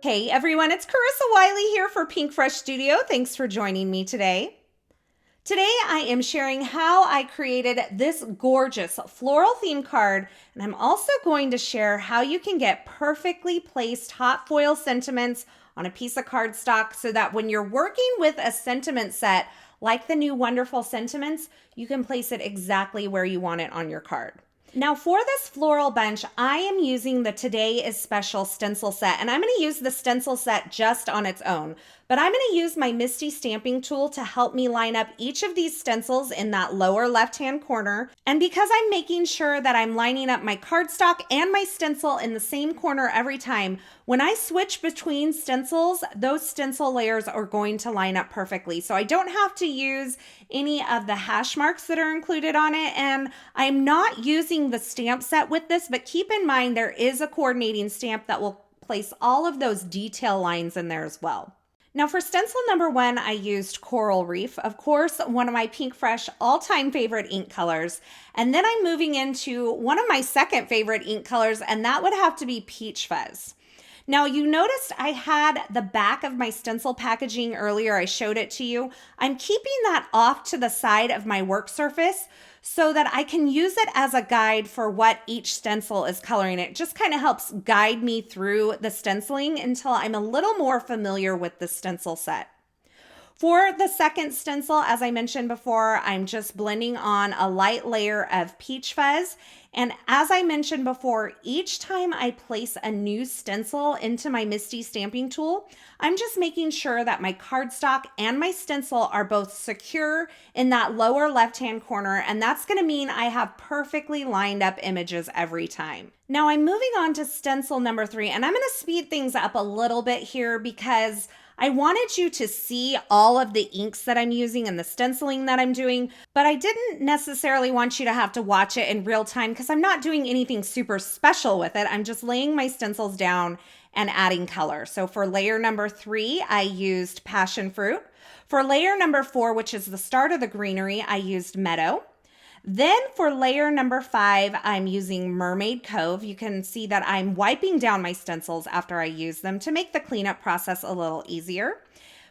Hey everyone, it's Carissa Wiley here for Pinkfresh Studio. Thanks for joining me today. Today I am sharing how I created this gorgeous floral theme card, and I'm also going to share how you can get perfectly placed hot foil sentiments on a piece of cardstock so that when you're working with a sentiment set like the new Wonderful Sentiments, you can place it exactly where you want it on your card. Now for this floral bunch, I am using the Today is Special stencil set, and I'm going to use the stencil set just on its own, but I'm going to use my Misty stamping tool to help me line up each of these stencils in that lower left-hand corner. And because I'm making sure that I'm lining up my cardstock and my stencil in the same corner every time, when I switch between stencils, those stencil layers are going to line up perfectly. So I don't have to use any of the hash marks that are included on it, and I'm not using the stamp set with this, but keep in mind there is a coordinating stamp that will place all of those detail lines in there as well. Now for stencil number 1, I used Coral Reef, of course, one of my Pinkfresh all-time favorite ink colors. And then I'm moving into one of my second favorite ink colors, and that would have to be Peach Fuzz. Now you noticed I had the back of my stencil packaging earlier. I showed it to you. I'm keeping that off to the side of my work surface so that I can use it as a guide for what each stencil is coloring. It just kind of helps guide me through the stenciling until I'm a little more familiar with the stencil set. For the second stencil, as I mentioned before, I'm just blending on a light layer of Peach Fuzz. And as I mentioned before, each time I place a new stencil into my Misty stamping tool, I'm just making sure that my cardstock and my stencil are both secure in that lower left-hand corner. And that's going to mean I have perfectly lined up images every time. Now I'm moving on to stencil number 3, and I'm going to speed things up a little bit here because I wanted you to see all of the inks that I'm using and the stenciling that I'm doing, but I didn't necessarily want you to have to watch it in real time because I'm not doing anything super special with it. I'm just laying my stencils down and adding color. So for layer number 3, I used Passion Fruit. For layer number 4, which is the start of the greenery, I used Meadow. Then for layer number 5, I'm using Mermaid Cove. You can see that I'm wiping down my stencils after I use them to make the cleanup process a little easier.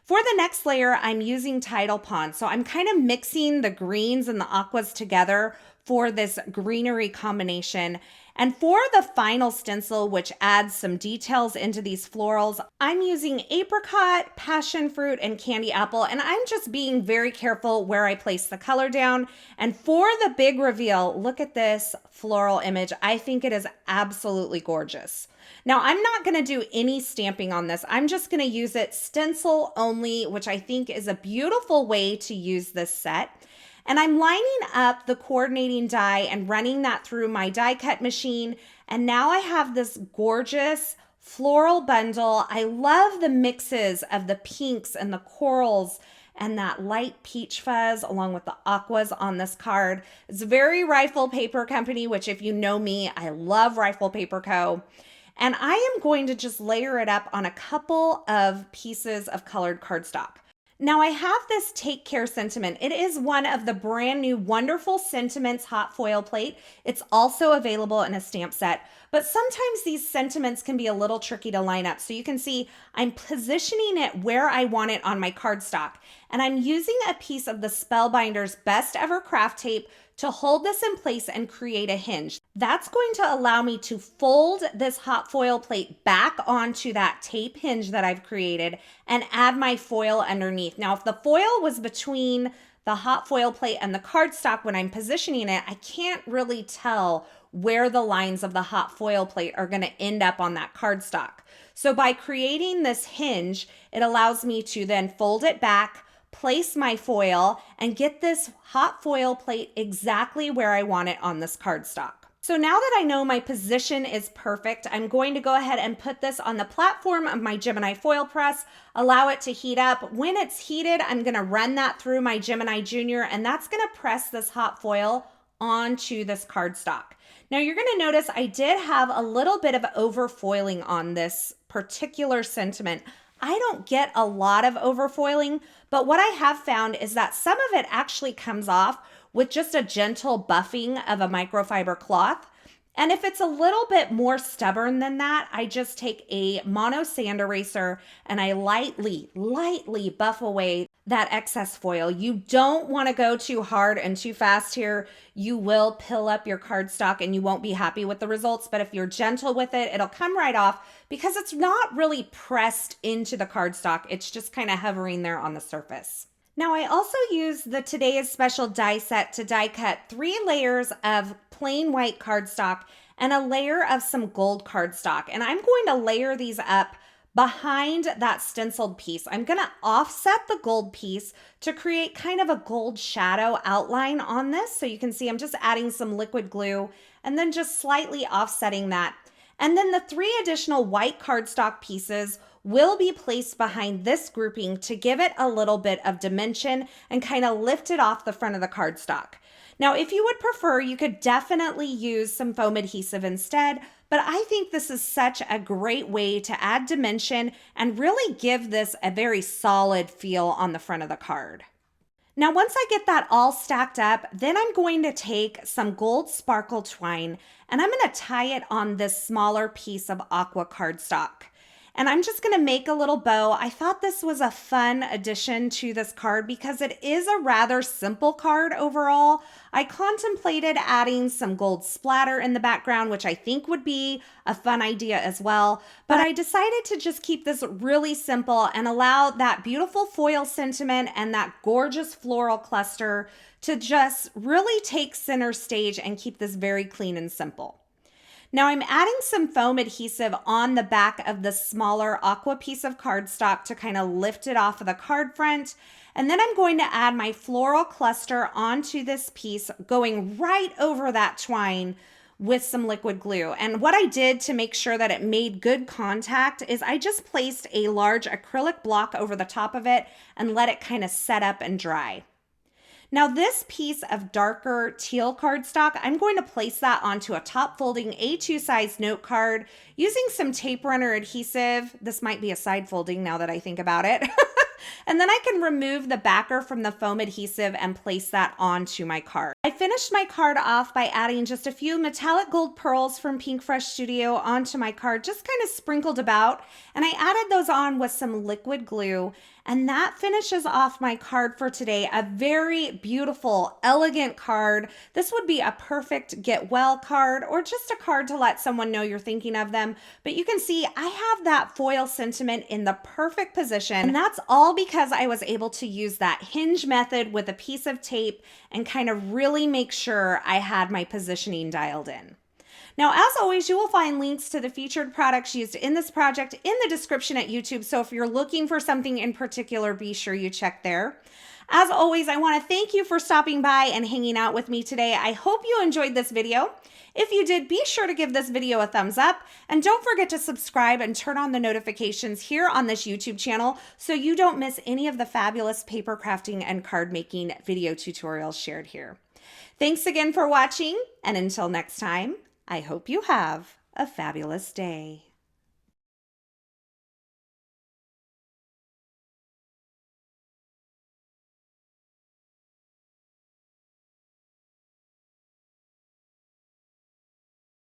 For the next layer, I'm using Tidal Pond. So I'm kind of mixing the greens and the aquas together for this greenery combination. And for the final stencil, which adds some details into these florals, I'm using Apricot, Passion Fruit, and Candy Apple, and I'm just being very careful where I place the color down. And for the big reveal, look at this floral image. I think it is absolutely gorgeous. Now, I'm not going to do any stamping on this. I'm just going to use it stencil only, which I think is a beautiful way to use this set. And I'm lining up the coordinating die and running that through my die cut machine. And now I have this gorgeous floral bundle. I love the mixes of the pinks and the corals and that light peach fuzz along with the aquas on this card. It's very Rifle Paper Company, which if you know me, I love Rifle Paper Co. And I am going to just layer it up on a couple of pieces of colored cardstock. Now I have this Take Care sentiment. It is one of the brand new Wonderful Sentiments hot foil plate. It's also available in a stamp set, but sometimes these sentiments can be a little tricky to line up. So you can see I'm positioning it where I want it on my cardstock, and I'm using a piece of the Spellbinder's Best Ever Craft Tape to hold this in place and create a hinge. That's going to allow me to fold this hot foil plate back onto that tape hinge that I've created and add my foil underneath. Now, if the foil was between the hot foil plate and the cardstock when I'm positioning it, I can't really tell where the lines of the hot foil plate are going to end up on that cardstock. So by creating this hinge, it allows me to then fold it back, place my foil, and get this hot foil plate exactly where I want it on this cardstock. So now that I know my position is perfect, I'm going to go ahead and put this on the platform of my Gemini foil press, allow it to heat up. When it's heated, I'm going to run that through my Gemini Junior, and that's going to press this hot foil onto this cardstock. Now you're going to notice I did have a little bit of over foiling on this particular sentiment. I don't get a lot of overfoiling, but what I have found is that some of it actually comes off with just a gentle buffing of a microfiber cloth. And if it's a little bit more stubborn than that, I just take a mono sand eraser and I lightly buff away that excess foil. You don't want to go too hard and too fast here. You will pill up your cardstock and you won't be happy with the results. But if you're gentle with it, it'll come right off because it's not really pressed into the cardstock. It's just kind of hovering there on the surface. Now I also use the Today is Special die set to die cut 3 layers of plain white cardstock and a layer of some gold cardstock. And I'm going to layer these up behind that stenciled piece. I'm going to offset the gold piece to create kind of a gold shadow outline on this. So you can see I'm just adding some liquid glue and then just slightly offsetting that. And then the 3 additional white cardstock pieces will be placed behind this grouping to give it a little bit of dimension and kind of lift it off the front of the cardstock. Now, if you would prefer, you could definitely use some foam adhesive instead, but I think this is such a great way to add dimension and really give this a very solid feel on the front of the card. Now, once I get that all stacked up, then I'm going to take some gold sparkle twine and I'm going to tie it on this smaller piece of aqua cardstock. And I'm just going to make a little bow. I thought this was a fun addition to this card because it is a rather simple card overall. I contemplated adding some gold splatter in the background, which I think would be a fun idea as well. But I decided to just keep this really simple and allow that beautiful foil sentiment and that gorgeous floral cluster to just really take center stage and keep this very clean and simple. Now I'm adding some foam adhesive on the back of the smaller aqua piece of cardstock to kind of lift it off of the card front. And then I'm going to add my floral cluster onto this piece, going right over that twine with some liquid glue. And what I did to make sure that it made good contact is I just placed a large acrylic block over the top of it and let it kind of set up and dry. Now this piece of darker teal cardstock, I'm going to place that onto a top folding A2 size note card using some tape runner adhesive. This might be a side folding now that I think about it. And then I can remove the backer from the foam adhesive and place that onto my card. I finished my card off by adding just a few metallic gold pearls from Pinkfresh Studio onto my card, just kind of sprinkled about. And I added those on with some liquid glue. And that finishes off my card for today. A very beautiful, elegant card. This would be a perfect get well card or just a card to let someone know you're thinking of them. But you can see I have that foil sentiment in the perfect position. And that's all because I was able to use that hinge method with a piece of tape and kind of really make sure I had my positioning dialed in. Now, as always, you will find links to the featured products used in this project in the description at YouTube. So if you're looking for something in particular, be sure you check there. As always, I want to thank you for stopping by and hanging out with me today. I hope you enjoyed this video. If you did, be sure to give this video a thumbs up and don't forget to subscribe and turn on the notifications here on this YouTube channel so you don't miss any of the fabulous paper crafting and card making video tutorials shared here. Thanks again for watching, and until next time, I hope you have a fabulous day.